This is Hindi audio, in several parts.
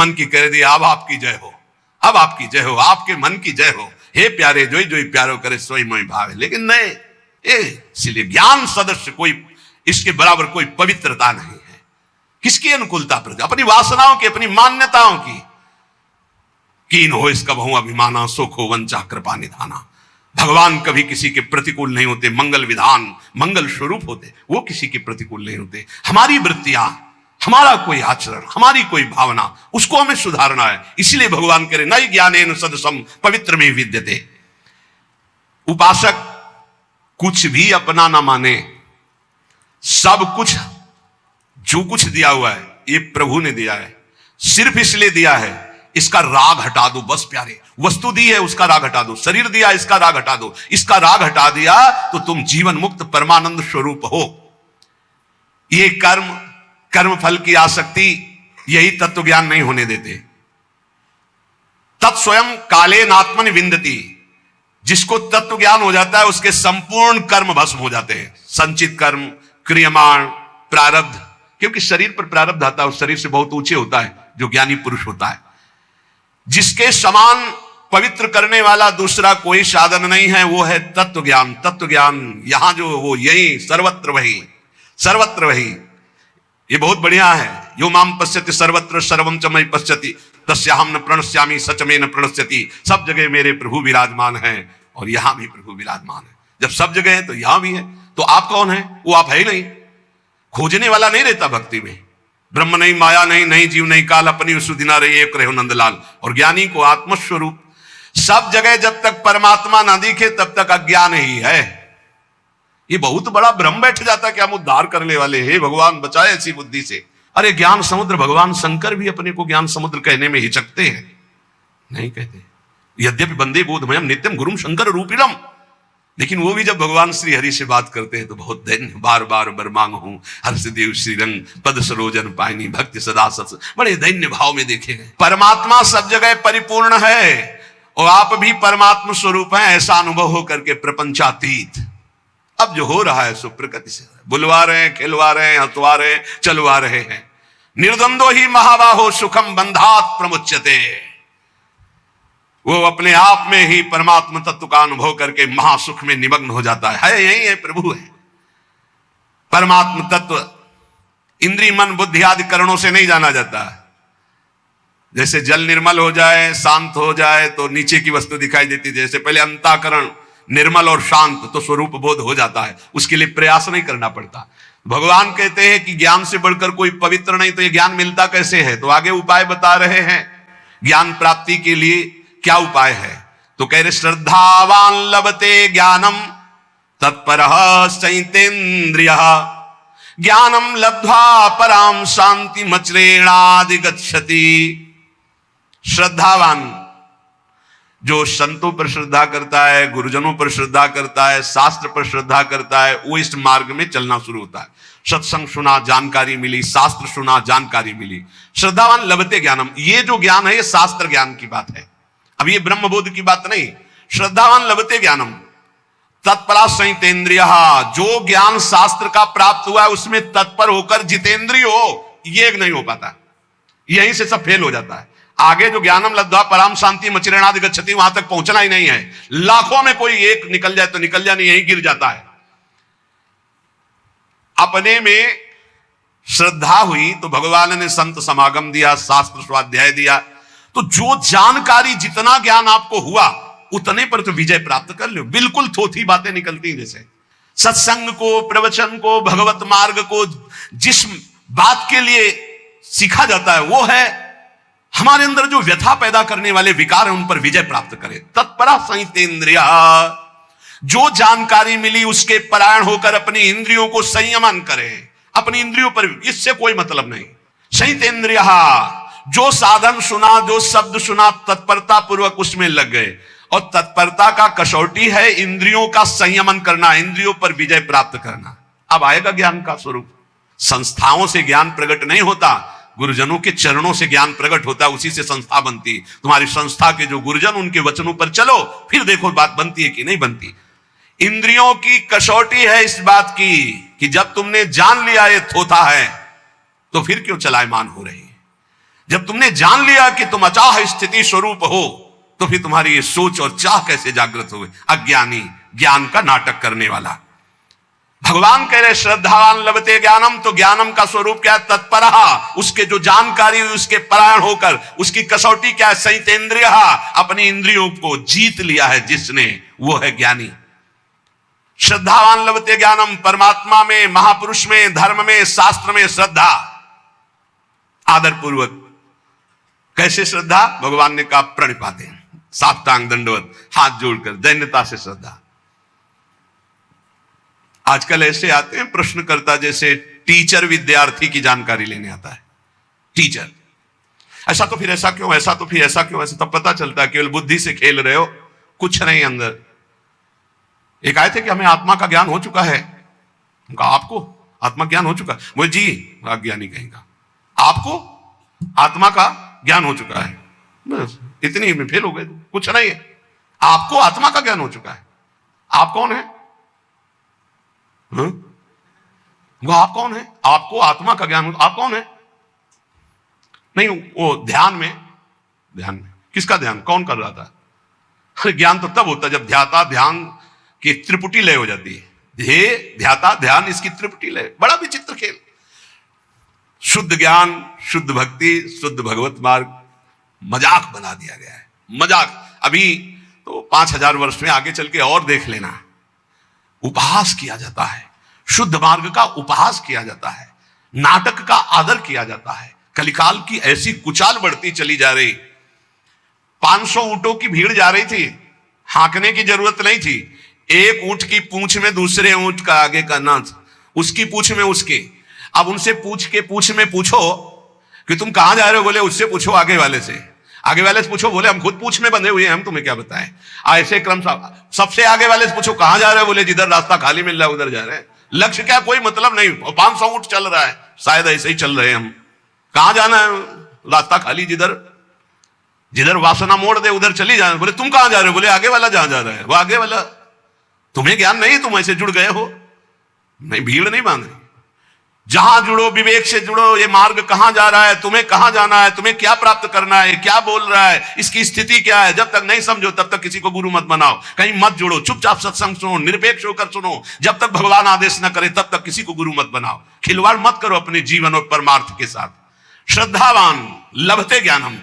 मन की कह दिया, अब आपकी जय हो, अब आपकी जय हो, आपके मन की जय हो, हे प्यारे जोई जोई प्यारो करे सोई मोई भावे। लेकिन नहीं, इसलिए ज्ञान सदस्य कोई इसके बराबर कोई पवित्रता नहीं है। किसकी अनुकूलता प्रति? अपनी वासनाओं की, अपनी मान्यताओं की। कीन हो इसका बहु अभिमाना, सुख हो वंचा कृपा निधाना। भगवान कभी किसी के प्रतिकूल नहीं होते, मंगल विधान मंगल स्वरूप होते, वो किसी के प्रतिकूल नहीं होते। हमारी वृत्तियां, हमारा कोई आचरण, हमारी कोई भावना, उसको हमें सुधारना है। इसलिए भगवान कह रहे नई ज्ञानेन सदसम पवित्र में विद्यते। उपासक कुछ भी अपना ना माने, सब कुछ जो कुछ दिया हुआ है ये प्रभु ने दिया है, सिर्फ इसलिए दिया है इसका राग हटा दो बस प्यारे। वस्तु दी है उसका राग हटा दो, शरीर दिया इसका राग हटा दो, इसका राग हटा दिया तो तुम जीवन मुक्त परमानंद स्वरूप हो। ये कर्म फल की आसक्ति, यही तत्व ज्ञान नहीं होने देते। तत्स्वयं काले नात्मन विंदती। जिसको तत्व ज्ञान हो जाता है उसके संपूर्ण कर्म भस्म हो जाते हैं। संचित कर्म, क्रियमाण, प्रारब्ध, क्योंकि शरीर पर प्रारब्ध आता है, उस शरीर से बहुत ऊंचे होता है जो ज्ञानी पुरुष होता है। जिसके समान पवित्र करने वाला दूसरा कोई साधन नहीं है, वो है तत्व ज्ञान। तत्व ज्ञान यहां जो वो यही सर्वत्र वही, सर्वत्र वही। ये बहुत बढ़िया है। यो माम पश्यति सर्वत्र सर्वम च मयि पश्यति तस्याहं न प्रणश्यामि सच में न प्रणश्यति। सब जगह मेरे प्रभु विराजमान हैं और यहां भी प्रभु विराजमान है। जब सब जगह है तो यहां भी है। तो आप कौन है? वो आप है ही नहीं। खोजने वाला नहीं रहता भक्ति में। ब्रह्म नहीं, माया नहीं, नहीं जीव नहीं काल, अपनी विशुद्धि ना रही एक रहो नंदलाल। और ज्ञानी को आत्मस्वरूप। सब जगह जब तक परमात्मा ना दिखे तब तक अज्ञान ही है। ये बहुत बड़ा भ्रम बैठ जाता है कि हम उद्धार करने वाले हैं, भगवान बचाए ऐसी बुद्धि से। अरे ज्ञान समुद्र, भगवान शंकर भी अपने को ज्ञान समुद्र कहने में हिचकते हैं, नहीं कहते। यद्यपि वंदे बोधमयम नित्यम गुरुम शंकर रूपिणम, लेकिन वो भी जब भगवान श्री हरि से बात करते हैं तो बहुत दैन्य, बार बार बर मांग हूं हर्षदेव श्रीरंग पद सरोजन पायनी भक्ति सदा सत्स, बड़े दैन्य भाव में देखे गए। परमात्मा सब जगह परिपूर्ण है और आप भी परमात्मा स्वरूप हैं, ऐसा अनुभव हो करके प्रपंचातीत। अब जो हो रहा है सो प्रकृति से बुलवा रहे हैं, खिलवा रहे हैं, हंसवा रहे हैं, चलवा रहे हैं। निर्द्वंदो ही महाबाहो सुखम बंधात प्रमुच्यते। वो अपने आप में ही परमात्मा तत्व का अनुभव करके महासुख में निमग्न हो जाता है। यही है, प्रभु है। परमात्मा तत्व इंद्रिय मन बुद्धि आदि करणों से नहीं जाना जाता। जैसे जल निर्मल हो जाए, शांत हो जाए तो नीचे की वस्तु दिखाई देती। जैसे पहले अंतःकरण निर्मल और शांत तो स्वरूप बोध हो जाता है, उसके लिए प्रयास नहीं करना पड़ता। भगवान कहते हैं कि ज्ञान से बढ़कर कोई पवित्र नहीं, तो ये ज्ञान मिलता कैसे है? तो आगे उपाय बता रहे हैं ज्ञान प्राप्ति के लिए क्या उपाय है। तो कह रहे श्रद्धावान लभते ज्ञानम तत्परः संयतेन्द्रियः ज्ञानम लब्ध्वा पराम शांति मचरेणाधिगच्छति। श्रद्धावान जो संतों पर श्रद्धा करता है, गुरुजनों पर श्रद्धा करता है, शास्त्र पर श्रद्धा करता है, वो इस मार्ग में चलना शुरू होता है। सत्संग सुना, जानकारी मिली, शास्त्र सुना, जानकारी मिली। श्रद्धावान लभते ज्ञानम, ये जो ज्ञान है ये शास्त्र ज्ञान की बात है, अब ये ब्रह्मबोध की बात नहीं। श्रद्धावान लभते ज्ञानम तत्परा संयतेन्द्रिय, जो ज्ञान शास्त्र का प्राप्त हुआ है उसमें तत्पर होकर जितेंद्रिय हो, ये नहीं हो पाता। यहीं से सब फेल हो जाता है। आगे जो ज्ञानम लब्ध्वा पराम शांति मचिरेणाधिगच्छति, वहां तक पहुंचना ही नहीं है। लाखों में कोई एक निकल जाए तो निकल जाए, नहीं यहीं गिर जाता है। अपने में श्रद्धा हुई तो भगवान ने संत समागम दिया, शास्त्र स्वाध्याय दिया, तो जो जानकारी जितना ज्ञान आपको हुआ उतने पर तो विजय प्राप्त कर लो। बिल्कुल थोथी बातें निकलती हैं। जैसे सत्संग को, प्रवचन को, भगवत मार्ग को जिस बात के लिए सीखा जाता है वो है हमारे अंदर जो व्यथा पैदा करने वाले विकार हैं उन पर विजय प्राप्त करें। तत्परा संयतेन्द्रिय, जो जानकारी मिली उसके परायण होकर अपनी इंद्रियों को संयमन करें। अपनी इंद्रियों पर इससे कोई मतलब नहीं। संयतेन्द्रिय, जो साधन सुना, जो शब्द सुना, तत्परता पूर्वक उसमें लग गए। और तत्परता का कसौटी है इंद्रियों का संयमन करना, इंद्रियों पर विजय प्राप्त करना। अब आएगा ज्ञान का स्वरूप। संस्थाओं से ज्ञान प्रकट नहीं होता, गुरुजनों के चरणों से ज्ञान प्रकट होता है, उसी से संस्था बनती। तुम्हारी संस्था के जो गुरुजन, उनके वचनों पर चलो, फिर देखो बात बनती है कि नहीं बनती। इंद्रियों की कसौटी है इस बात की कि जब तुमने जान लिया ये थोथा है तो फिर क्यों चलायमान हो रही है। जब तुमने जान लिया कि तुम अचाह स्थिति स्वरूप हो, तो फिर तुम्हारी ये सोच और चाह कैसे जागृत हो गई? अज्ञानी, ज्ञान का नाटक करने वाला। भगवान कह रहे श्रद्धावान लभते ज्ञानम, तो ज्ञानम का स्वरूप क्या है? तत्परहा, उसके जो जानकारी हुई उसके परायण होकर। उसकी कसौटी क्या है? संयतेन्द्रिय, अपनी इंद्रियों को जीत लिया है जिसने, वो है ज्ञानी। श्रद्धावान लभते ज्ञानम, परमात्मा में, महापुरुष में, धर्म में, शास्त्र में श्रद्धा, आदर पूर्वक। कैसे श्रद्धा? भगवान ने कहा प्रणिपाते, साष्टांग दंडवत, हाथ जोड़कर दैन्यता से श्रद्धा। आजकल ऐसे आते हैं प्रश्नकर्ता जैसे टीचर विद्यार्थी की जानकारी लेने आता है। टीचर, ऐसा तो फिर ऐसा क्यों, ऐसा तो फिर ऐसा क्यों, ऐसा तब पता चलता है केवल बुद्धि से खेल रहे हो, कुछ नहीं अंदर। एक आए थे कि हमें आत्मा का ज्ञान हो चुका है। उनका आपको आत्मा ज्ञान हो चुका है? बोले जी, अज्ञानी कहेगा, आपको आत्मा का ज्ञान हो चुका है? बस इतनी में फेल हो गए। कुछ नहीं है, आपको आत्मा का ज्ञान हो चुका है। आप कौन है? वो आप कौन है? आपको आत्मा का ज्ञान, आप कौन है? नहीं, वो ध्यान में किसका ध्यान? कौन कर रहा था? अरे ज्ञान तो तब होता जब ध्याता ध्यान की त्रिपुटी लय हो जाती है। ध्येय, ध्याता, ध्यान, इसकी त्रिपुटी लय। बड़ा विचित्र खेल। शुद्ध ज्ञान, शुद्ध भक्ति, शुद्ध भगवत मार्ग मजाक बना दिया गया है। मजाक। अभी तो 5000 वर्ष में आगे चल के और देख लेना, उपहास किया जाता है, शुद्ध मार्ग का उपहास किया जाता है, नाटक का आदर किया जाता है। कलिकाल की ऐसी कुचाल बढ़ती चली जा रही। 500 ऊंटों की भीड़ जा रही थी, हांकने की जरूरत नहीं थी। एक ऊंट की पूंछ में दूसरे ऊंट का आगे का नाच, उसकी पूंछ में उसके। अब उनसे पूछ में पूछो कि तुम कहां जा रहे हो? बोले उससे पूछो आगे वाले से। आगे वाले से पूछो, बोले हम खुद पूंछ में बंधे हुए हैं, हम तुम्हें क्या बताएं। ऐसे क्रम सबसे आगे वाले से पूछो कहां जा रहे हो? बोले जिधर रास्ता खाली मिल रहा है उधर जा रहे हैं। लक्ष्य क्या? कोई मतलब नहीं। 500 ऊंट चल रहा है, शायद ऐसे ही चल रहे हैं हम। कहां जाना है? रास्ता खाली, जिधर वासना मोड़ दे उधर चली जाना। बोले तुम कहां जा रहे हो? बोले आगे वाला जहां जा रहा है वो आगे वाला। तुम्हें ज्ञान नहीं, तुम ऐसे जुड़ गए हो। नहीं, भीड़ नहीं बांध रही। जहां जुड़ो, विवेक से जुड़ो। ये मार्ग कहां जा रहा है, तुम्हें कहां जाना है, तुम्हें क्या प्राप्त करना है, क्या बोल रहा है, इसकी स्थिति क्या है। जब तक नहीं समझो तब तक किसी को गुरु मत बनाओ, कहीं मत जुड़ो। चुपचाप सत्संग सुनो, निरपेक्ष होकर सुनो। जब तक भगवान आदेश न करे तब तक किसी को गुरु मत बनाओ। खिलवाड़ मत करो अपने जीवन और परमार्थ के साथ। श्रद्धावान लभते ज्ञानम,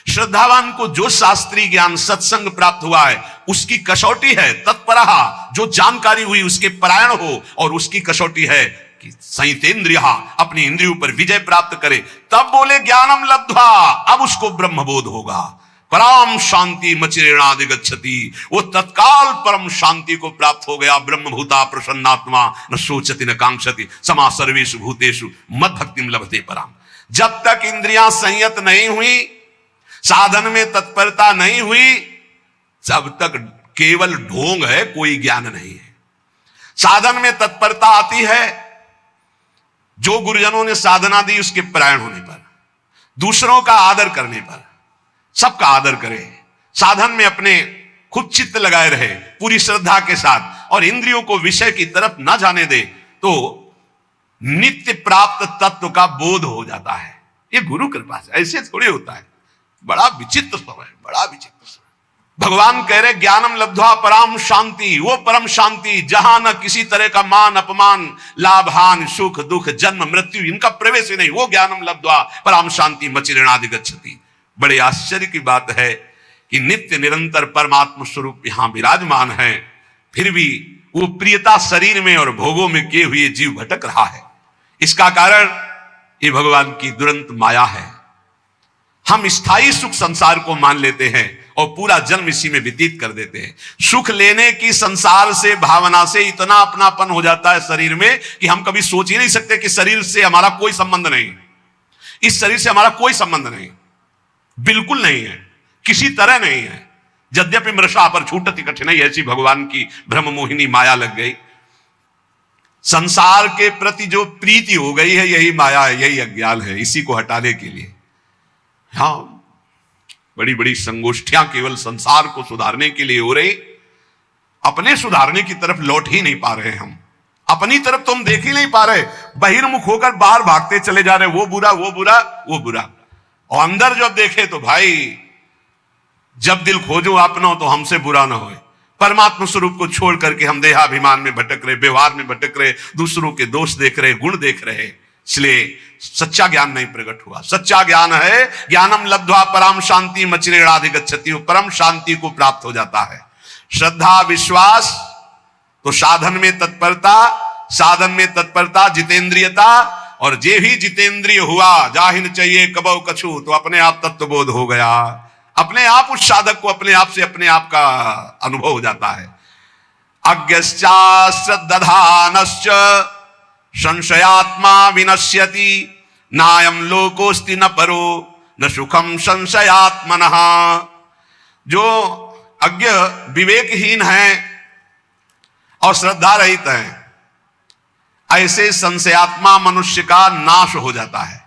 श्रद्धावान को जो शास्त्रीय ज्ञान सत्संग प्राप्त हुआ है उसकी कसौटी है तत्परहा, जो जानकारी हुई उसके परायण हो। और उसकी कसौटी है कि संयतेन्द्रिय, अपनी इंद्रियों पर विजय प्राप्त करे। तब बोले ज्ञानम लब्ध्वा, अब उसको ब्रह्मबोध होगा। परम शांति मचिरेणादिगच्छति, वो तत्काल परम शांति को प्राप्त हो गया। ब्रह्मभूता प्रसन्नात्मा न सोचति न कांक्षति समा सर्वेषु भूतेषु मद भक्तिम लभते पराम। जब तक इंद्रियां संयत नहीं हुई, साधन में तत्परता नहीं हुई, जब तक केवल ढोंग है, कोई ज्ञान नहीं है। साधन में तत्परता आती है जो गुरुजनों ने साधना दी उसके परायण होने पर, दूसरों का आदर करने पर। सबका आदर करे, साधन में अपने खुद चित्त लगाए रहे पूरी श्रद्धा के साथ, और इंद्रियों को विषय की तरफ न जाने दे, तो नित्य प्राप्त तत्व का बोध हो जाता है। ये गुरु कृपा से, ऐसे थोड़ी होता है। बड़ा विचित्र समय, बड़ा विचित्र समय। भगवान कह रहे ज्ञानम लब्ध्वा पराम शांति, वो परम शांति जहां न किसी तरह का मान अपमान, लाभ हानि, सुख दुख, जन्म मृत्यु, इनका प्रवेश ही नहीं। वो ज्ञानम लब्ध्वा पराम शांति मचिरेणादिगच्छति। बड़े आश्चर्य की बात है कि नित्य निरंतर परमात्मा स्वरूप यहां विराजमान है, फिर भी वो प्रियता शरीर में और भोगों में किए हुए जीव भटक रहा है। इसका कारण ये भगवान की दुरंत माया है। हम स्थायी सुख संसार को मान लेते हैं और पूरा जन्म इसी में व्यतीत कर देते हैं। सुख लेने की संसार से भावना से इतना अपनापन हो जाता है शरीर में कि हम कभी सोच ही नहीं सकते कि शरीर से हमारा कोई संबंध नहीं, इस शरीर से हमारा कोई संबंध नहीं, बिल्कुल नहीं है, किसी तरह नहीं है। यद्यपि मृषा पर छूटती कठिनाई, ऐसी भगवान की ब्रह्म मोहिनी माया लग गई। संसार के प्रति जो प्रीति हो गई है, यही माया है, यही अज्ञान है। इसी को हटाने के लिए हाँ, बड़ी बड़ी संगोष्ठियां केवल संसार को सुधारने के लिए हो रही, अपने सुधारने की तरफ लौट ही नहीं पा रहे। हम अपनी तरफ तो हम देख ही नहीं पा रहे, बहिर्मुख होकर बाहर भागते चले जा रहे। वो बुरा, वो बुरा, वो बुरा। और अंदर जब देखे तो भाई, जब दिल खोजो अपना हो तो हमसे बुरा ना होए। परमात्मा स्वरूप को छोड़ करके हम देहाभिमान में भटक रहे, व्यवहार में भटक रहे, दूसरों के दोष देख रहे, गुण देख रहे। इसलिए सच्चा ज्ञान नहीं प्रकट हुआ। सच्चा ज्ञान है ज्ञानम लब्ध्वा परम शांति मचिरेणाधिगच्छति, परम शांति को प्राप्त हो जाता है। श्रद्धा विश्वास तो साधन में तत्परता, साधन में तत्परता जितेंद्रियता, और जे ही जितेंद्रिय हुआ जाहिन चाहिए कबौ कछु, तो अपने आप तत्वबोध हो गया। अपने आप उस साधक को अपने आप से अपने आप का अनुभव हो जाता है। अज्ञश्चा श्रद्धानश्च संशयात्मा विनश्यति, नायम लोकोस्ति न परो न सुखम संशयात्मनः। जो अज्ञ विवेकहीन है और श्रद्धा रहित है, ऐसे संशयात्मा मनुष्य का नाश हो जाता है।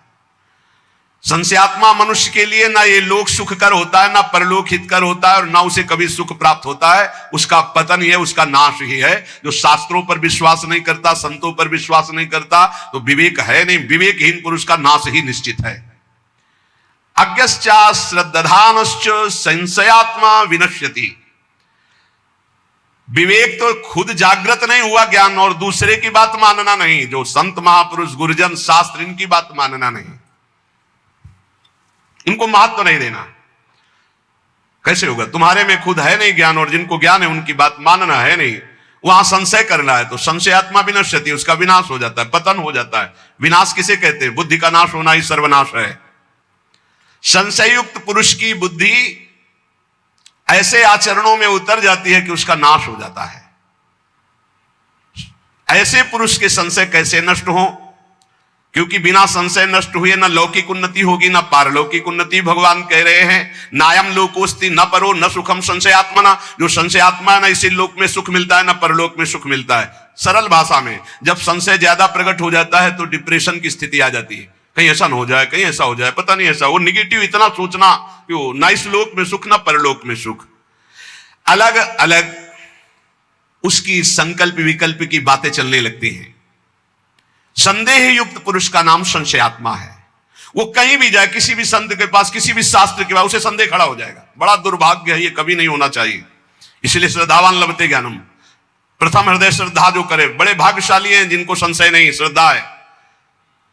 संशयात्मा मनुष्य के लिए ना ये लोक सुखकर होता है, ना परलोक हितकर होता है, और ना उसे कभी सुख प्राप्त होता है। उसका पतन ही है, उसका नाश ही है। जो शास्त्रों पर विश्वास नहीं करता, संतों पर विश्वास नहीं करता, तो विवेक है नहीं। विवेकहीन पुरुष का नाश ही निश्चित है। अज्ञश्चा श्रद्धानश्च संशयात्मा विनश्यति। विवेक तो खुद जागृत नहीं हुआ ज्ञान, और दूसरे की बात मानना नहीं। जो संत महापुरुष गुरुजन शास्त्र, इनकी बात मानना नहीं, इनको महत्व नहीं देना। कैसे होगा? तुम्हारे में खुद है नहीं ज्ञान, और जिनको ज्ञान है उनकी बात मानना है नहीं। वहां संशय करना है तो संशयात्मा विनश्यति, उसका विनाश हो जाता है, पतन हो जाता है। विनाश किसे कहते हैं? बुद्धि का नाश होना ही सर्वनाश है। संशयुक्त पुरुष की बुद्धि ऐसे आचरणों में उतर जाती है कि उसका नाश हो जाता है। ऐसे पुरुष के संशय कैसे नष्ट हो? क्योंकि बिना संशय नष्ट हुए न लौकिक उन्नति होगी न पारलौकिक उन्नति। भगवान कह रहे हैं नायम लोकोस्ति न परो न सुखम संशयात्मना। जो संशयात्मा है ना, इसी लोक में सुख मिलता है, ना परलोक में सुख मिलता है। सरल भाषा में, जब संशय ज्यादा प्रकट हो जाता है तो डिप्रेशन की स्थिति आ जाती है। कहीं ऐसा न हो जाए, कहीं ऐसा हो जाए, पता नहीं ऐसा। वो निगेटिव इतना सोचना कि वो ना इस लोक में सुख ना परलोक में सुख। अलग अलग उसकी संकल्प विकल्प की बातें चलने लगती हैं। संदेह युक्त पुरुष का नाम संशयात्मा है। वो कहीं भी जाए, किसी भी संत के पास, किसी भी शास्त्र के पास, उसे संदेह खड़ा हो जाएगा। बड़ा दुर्भाग्य है, ये कभी नहीं होना चाहिए। इसलिए श्रद्धावान लभते ज्ञानम, प्रथम हृदय श्रद्धा जो करे, बड़े भाग्यशाली हैं जिनको संशय नहीं, श्रद्धा है।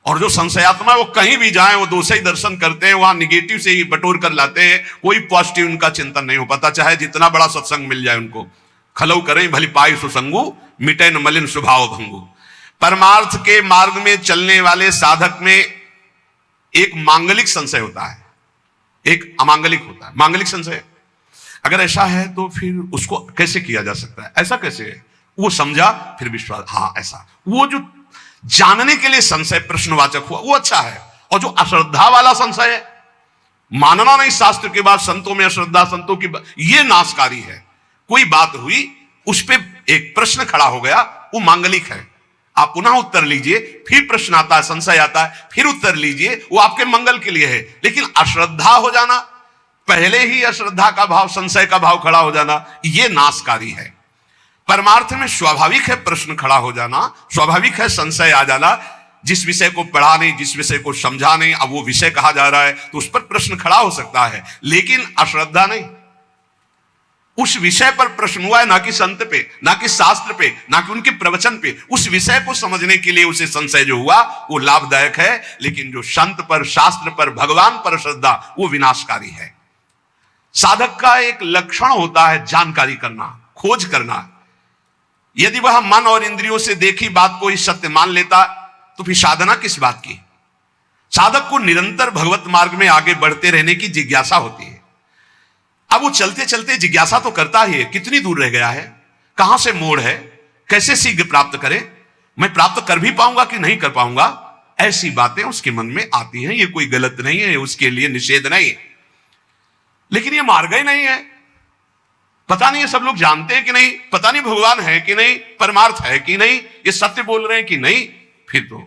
और जो संशयात्मा, वो कहीं भी जाए वो दोषी दर्शन करते हैं, वहां निगेटिव से ही बटोर कर लाते हैं। कोई पॉजिटिव उनका चिंतन नहीं हो पाता, चाहे जितना बड़ा सत्संग मिल जाए उनको। खलौ करें भली पाई सुसंगु, मिटे न मलिन स्वभाव भंगु। परमार्थ के मार्ग में चलने वाले साधक में एक मांगलिक संशय होता है, एक अमांगलिक होता है। मांगलिक संशय अगर ऐसा है तो फिर उसको कैसे किया जा सकता है? ऐसा कैसे है? वो समझा, फिर विश्वास, हाँ ऐसा। वो जो जानने के लिए संशय प्रश्नवाचक हुआ, वो अच्छा है। और जो अश्रद्धा वाला संशय है, मानना नहीं शास्त्र के बाद, संतों में अश्रद्धा, संतों की ये नाशकारी है। कोई बात हुई, उस पर एक प्रश्न खड़ा हो गया, वो मांगलिक है। आप पुनः उत्तर लीजिए, फिर प्रश्न आता है, संशय आता है, फिर उत्तर लीजिए, वो आपके मंगल के लिए है। लेकिन अश्रद्धा हो जाना, पहले ही अश्रद्धा का भाव, संशय का भाव खड़ा हो जाना, ये नाशकारी है। परमार्थ में स्वाभाविक है प्रश्न खड़ा हो जाना, स्वाभाविक है संशय आ जाना। जिस विषय को पढ़ा नहीं, जिस विषय को समझा नहीं, अब वो विषय कहा जा रहा है तो उस पर प्रश्न खड़ा हो सकता है, लेकिन अश्रद्धा नहीं। उस विषय पर प्रश्न हुआ है, ना कि संत पे, ना कि शास्त्र पे, ना कि उनके प्रवचन पे। उस विषय को समझने के लिए उसे संशय जो हुआ वो लाभदायक है। लेकिन जो संत पर, शास्त्र पर, भगवान पर श्रद्धा, वो विनाशकारी है। साधक का एक लक्षण होता है जानकारी करना, खोज करना। यदि वह मन और इंद्रियों से देखी बात को ही सत्य मान लेता तो फिर साधना किस बात की? साधक को निरंतर भगवत मार्ग में आगे बढ़ते रहने की जिज्ञासा होती है। अब वो चलते चलते जिज्ञासा तो करता ही है, कितनी दूर रह गया है, कहां से मोड़ है, कैसे शीघ्र प्राप्त करें, मैं प्राप्त कर भी पाऊंगा कि नहीं कर पाऊंगा। ऐसी बातें उसके मन में आती हैं। ये कोई गलत नहीं है, उसके लिए निषेध नहीं है, लेकिन ये मार्ग ही नहीं है। पता नहीं ये सब लोग जानते हैं कि नहीं, पता नहीं भगवान है कि नहीं, परमार्थ है कि नहीं, ये सत्य बोल रहे हैं कि नहीं, फिर तो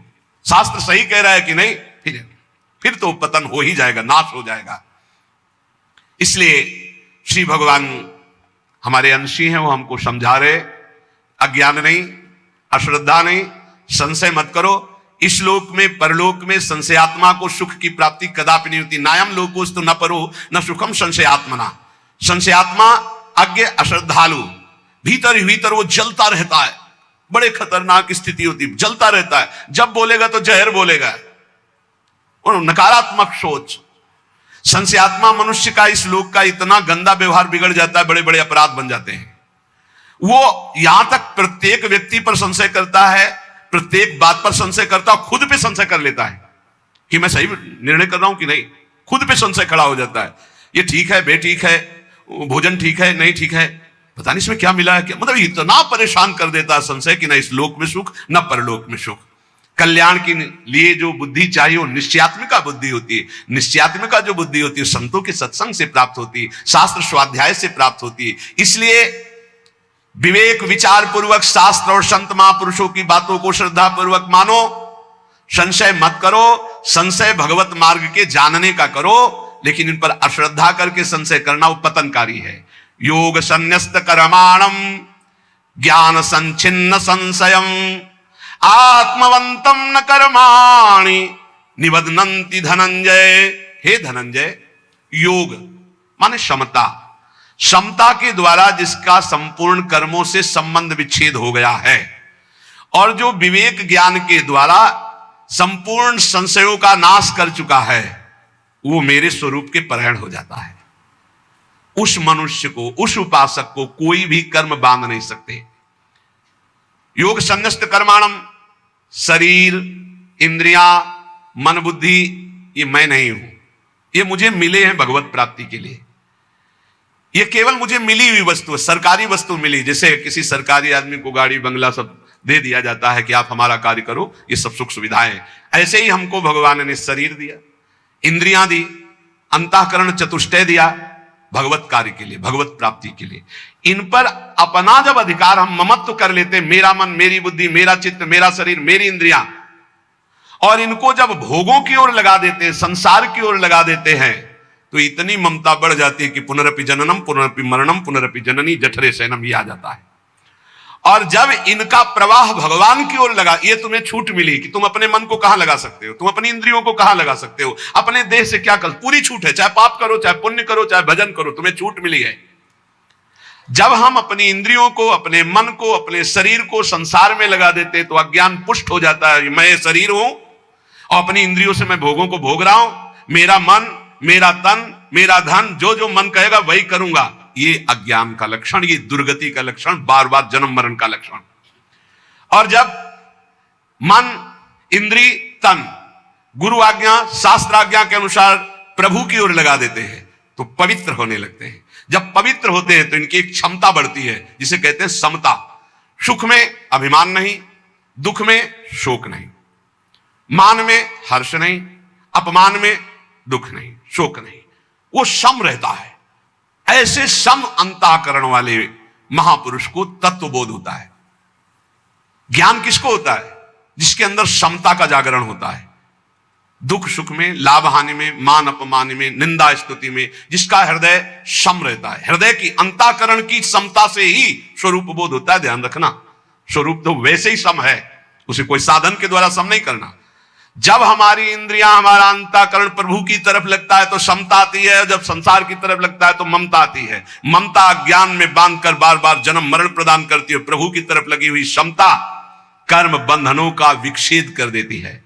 शास्त्र सही कह रहा है कि नहीं, फिर तो पतन हो ही जाएगा, नाश हो जाएगा। इसलिए श्री भगवान हमारे अंशी हैं, वो हमको समझा रहे, अज्ञान नहीं, अश्रद्धा नहीं, संशय मत करो। इस लोक में परलोक में संशयात्मा को सुख की प्राप्ति कदापि नहीं होती। नायम लोकोस्तु न परो न सुखम संशयात्मना। संशयात्मा अज्ञ अश्रद्धालु, भीतर ही भीतर वो जलता रहता है, बड़े खतरनाक स्थिति होती, जलता रहता है। जब बोलेगा तो जहर बोलेगा, और नकारात्मक सोच। संशयात्मा मनुष्य का इस लोक का इतना गंदा व्यवहार बिगड़ जाता है, बड़े बड़े अपराध बन जाते हैं। वो यहां तक प्रत्येक व्यक्ति पर संशय करता है, प्रत्येक बात पर संशय करता है, खुद पे संशय कर लेता है कि मैं सही निर्णय कर रहा हूं कि नहीं। खुद पे संशय खड़ा हो जाता है, ये ठीक है बे ठीक है, भोजन ठीक है नहीं ठीक है, पता नहीं इसमें क्या मिला है क्या। मतलब इतना परेशान कर देता है संशय कि न इस लोक में सुख न परलोक में सुख। कल्याण के लिए जो बुद्धि चाहिए वो निश्चयात्मिका बुद्धि होती है। निश्चयात्मिका जो बुद्धि होती है संतों के सत्संग से प्राप्त होती है, शास्त्र स्वाध्याय से प्राप्त होती है। इसलिए विवेक विचार पूर्वक शास्त्र और संत महापुरुषों की बातों को श्रद्धा पूर्वक मानो, संशय मत करो। संशय भगवत मार्ग के जानने का करो, लेकिन इन पर अश्रद्धा करके संशय करना वो पतनकारी है। योग संन्यस्त कर्माणम ज्ञान संचिन्न संशयम आत्मवंतम न कर्माणि निबध्नन्ति धनंजय। हे धनंजय, योग माने क्षमता, क्षमता के द्वारा जिसका संपूर्ण कर्मों से संबंध विच्छेद हो गया है, और जो विवेक ज्ञान के द्वारा संपूर्ण संशयों का नाश कर चुका है, वो मेरे स्वरूप के परायण हो जाता है। उस मनुष्य को, उस उपासक को कोई भी कर्म बांध नहीं सकते। योग संन्यस्त कर्माणम, शरीर इंद्रियां मन बुद्धि ये मैं नहीं हूं, ये मुझे मिले हैं भगवत प्राप्ति के लिए। ये केवल मुझे मिली हुई वस्तु है, सरकारी वस्तु मिली। जैसे किसी सरकारी आदमी को गाड़ी बंगला सब दे दिया जाता है कि आप हमारा कार्य करो, ये सब सुख सुविधाएं, ऐसे ही हमको भगवान ने शरीर दिया, इंद्रियां दी, अंतःकरण चतुष्टय दिया भगवत कार्य के लिए, भगवत प्राप्ति के लिए। इन पर अपना जब अधिकार हम ममत्व कर लेते, मेरा मन मेरी बुद्धि मेरा चित्त मेरा शरीर मेरी इंद्रियां, और इनको जब भोगों की ओर लगा देते, संसार की ओर लगा देते हैं, तो इतनी ममता बढ़ जाती है कि पुनरपि जननम पुनरपि मरणम पुनरपि जननी जठरे शयनम ये आ जाता है। और जब इनका प्रवाह भगवान की ओर लगा, ये तुम्हें छूट मिली कि तुम अपने मन को कहां लगा सकते हो, तुम अपनी इंद्रियों को कहां लगा सकते हो, अपने देह से क्या कर, पूरी छूट है। चाहे पाप करो चाहे पुण्य करो चाहे भजन करो, तुम्हें छूट मिली है। जब हम अपनी इंद्रियों को, अपने मन को, अपने शरीर को संसार में लगा देते तो अज्ञान पुष्ट हो जाता है। मैं शरीर हूं और अपनी इंद्रियों से मैं भोगों को भोग रहा हूं, मेरा मन मेरा तन मेरा धन, जो जो मन कहेगा वही करूंगा। ये अज्ञान का लक्षण, ये दुर्गति का लक्षण, बार बार जन्म मरण का लक्षण। और जब मन इंद्री तन गुरु आज्ञा शास्त्र आज्ञा के अनुसार प्रभु की ओर लगा देते हैं तो पवित्र होने लगते हैं। जब पवित्र होते हैं तो इनकी एक क्षमता बढ़ती है जिसे कहते हैं समता। सुख में अभिमान नहीं, दुख में शोक नहीं, मान में हर्ष नहीं, अपमान में दुख नहीं, शोक नहीं, वो सम रहता है। ऐसे सम अंतःकरण वाले महापुरुष को तत्वबोध होता है। ज्ञान किसको होता है? जिसके अंदर समता का जागरण होता है। दुख सुख में, लाभ हानि में, मान अपमान में, निंदा स्तुति में, जिसका हृदय सम रहता है। हृदय की अंतःकरण की समता से ही स्वरूप बोध होता है। ध्यान रखना, स्वरूप तो वैसे ही सम है, उसे कोई साधन के द्वारा सम नहीं करना। जब हमारी इंद्रियां, हमारा अंतःकरण प्रभु की तरफ लगता है तो समता आती है, जब संसार की तरफ लगता है तो ममता आती है। ममता ज्ञान में बांधकर बार बार जन्म मरण प्रदान करती है। प्रभु की तरफ लगी हुई समता कर्म बंधनों का विच्छेद कर देती है।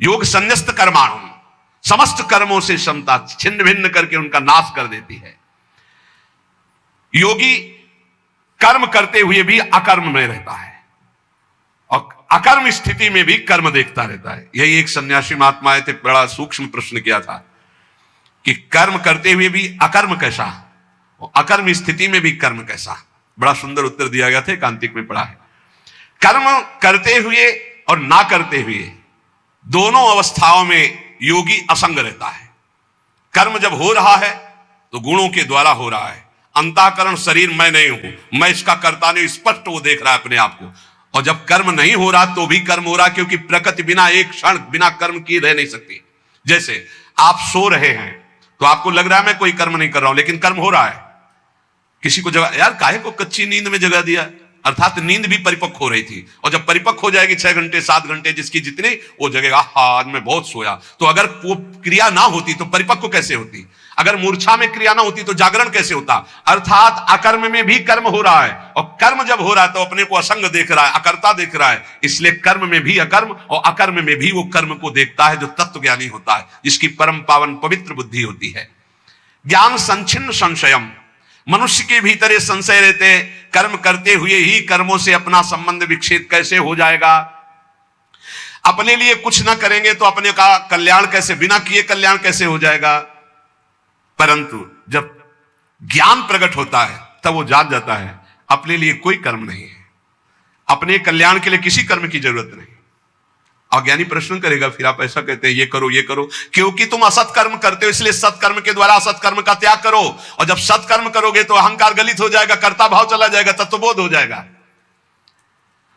योग संन्यस्त कर्माणु, समस्त कर्मों से समता छिन्न भिन्न करके उनका नाश कर देती है। योगी कर्म करते हुए भी अकर्म में रहता है और अकर्म स्थिति में भी कर्म देखता रहता है। यही एक सन्यासी महात्मा आए थे, बड़ा सूक्ष्म प्रश्न किया था कि कर्म करते हुए भी अकर्म कैसा, और अकर्म स्थिति में भी कर्म कैसा। बड़ा सुंदर उत्तर दिया गया था, कांतिक में पढ़ा है। कर्म करते हुए और ना करते हुए दोनों अवस्थाओं में योगी असंग रहता है। कर्म जब हो रहा है तो गुणों के द्वारा हो रहा है। अंतःकरण शरीर मैं नहीं हूं, मैं इसका कर्ता नहीं, स्पष्ट वो देख रहा है अपने आप को। और जब कर्म नहीं हो रहा तो भी कर्म हो रहा, क्योंकि प्रकृति बिना एक क्षण बिना कर्म किए रह नहीं सकती। जैसे आप सो रहे हैं तो आपको लग रहा है मैं कोई कर्म नहीं कर रहा हूं, लेकिन कर्म हो रहा है। किसी को जगा, यार काहे को कच्ची नींद में जगा दिया, अर्थात नींद भी परिपक्व हो रही थी। और जब परिपक्व हो जाएगी 6 घंटे 7 घंटे जिसकी जितनी, वो जगह आज मैं बहुत सोया। तो अगर वो क्रिया ना होती तो परिपक्व कैसे होती? अगर मूर्छा में क्रिया ना होती तो जागरण कैसे होता? अर्थात अकर्म में भी कर्म हो रहा है, और कर्म जब हो रहा है तो अपने को असंग देख रहा है, अकर्ता देख रहा है। इसलिए कर्म में भी अकर्म और अकर्म में भी वो कर्म को देखता है जो तत्व ज्ञानी होता है, जिसकी परम पावन पवित्र बुद्धि होती है। ज्ञान संचिन्न संशयम, मनुष्य के भीतर ये संशय रहते, कर्म करते हुए ही कर्मों से अपना संबंध विक्षेप कैसे हो जाएगा, अपने लिए कुछ ना करेंगे तो अपने का कल्याण कैसे, बिना किए कल्याण कैसे हो जाएगा। परंतु जब ज्ञान प्रकट होता है तब वो जान जाता है अपने लिए कोई कर्म नहीं है, अपने कल्याण के लिए किसी कर्म की जरूरत नहीं। अज्ञानी प्रश्न करेगा, फिर आप ऐसा कहते हैं ये करो ये करो, क्योंकि तुम असत कर्म करते हो, इसलिए सत्कर्म के द्वारा असत कर्म का त्याग करो। और जब सत्कर्म करोगे तो अहंकार गलित हो जाएगा, कर्ता भाव चला जाएगा, तत्वबोध हो जाएगा।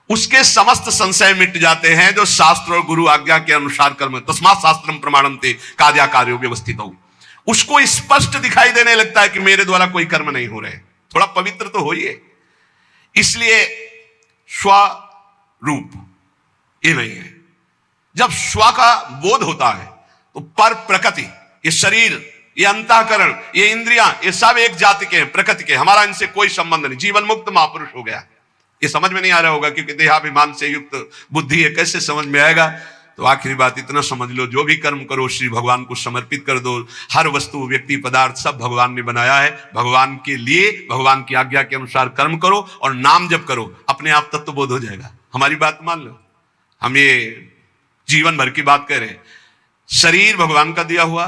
उसके समस्त संशय मिट जाते हैं जो शास्त्र और गुरु आज्ञा के अनुसार कर्म, तस्मात् शास्त्रम प्रमाणन्ते कार्या कार्यो व्यवस्थितौ, उसको स्पष्ट दिखाई देने लगता है कि मेरे द्वारा कोई कर्म नहीं हो रहे। थोड़ा पवित्र तो होइए। इसलिए स्वरूप ये नहीं है। जब स्व का बोध होता है तो पर प्रकृति, ये शरीर, ये अंतःकरण, ये इंद्रियां, ये सब एक जाति के हैं, प्रकृति के, हमारा इनसे कोई संबंध नहीं। जीवन मुक्त महापुरुष हो गया। ये समझ में नहीं आ रहा होगा क्योंकि देहाभिमान से युक्त बुद्धि है, कैसे समझ में आएगा? तो आखिरी बात इतना समझ लो, जो भी कर्म करो श्री भगवान को समर्पित कर दो। हर वस्तु, व्यक्ति, पदार्थ सब भगवान ने बनाया है, भगवान के लिए, भगवान की आज्ञा के अनुसार कर्म करो और नाम जप करो, अपने आप तत्वबोध हो जाएगा। हमारी बात मान लो, हम ये जीवन भर की बात कह रहे हैं। शरीर भगवान का दिया हुआ,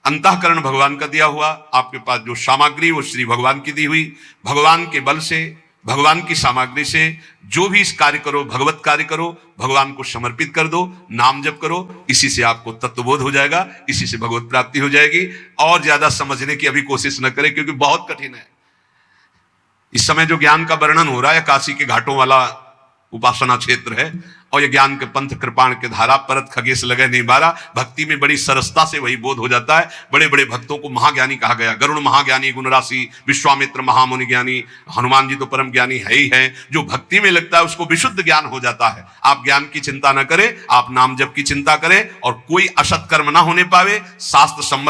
अंतःकरण भगवान का दिया हुआ, आपके पास जो सामग्री वो श्री भगवान की दी हुई, भगवान के बल से, भगवान की सामग्री से जो भी इस कार्य करो, भगवत कार्य करो, भगवान को समर्पित कर दो, नाम जप करो, इसी से आपको तत्वबोध हो जाएगा, इसी से भगवत प्राप्ति हो जाएगी। और ज्यादा समझने की अभी कोशिश न करें क्योंकि बहुत कठिन है। इस समय जो ज्ञान का वर्णन हो रहा है, काशी के घाटों वाला उपासना क्षेत्र है, और ये ज्ञान के पंथ कृपाण के धारा परत खगेश लगे नहीं बारा। भक्ति में बड़ी सरसता से वही बोध हो जाता है। बड़े बड़े भक्तों को महाज्ञानी कहा गया। गरुण महाज्ञानी गुण राशि, विश्वामित्र महामुनि ज्ञानी, हनुमान जी तो परम ज्ञानी है ही है। जो भक्ति में लगता है उसको विशुद्ध ज्ञान हो जाता है। आप ज्ञान की चिंता न करें, आप नाम जप की चिंता करें, और कोई असत कर्म ना होने पावे, शास्त्र सम्मत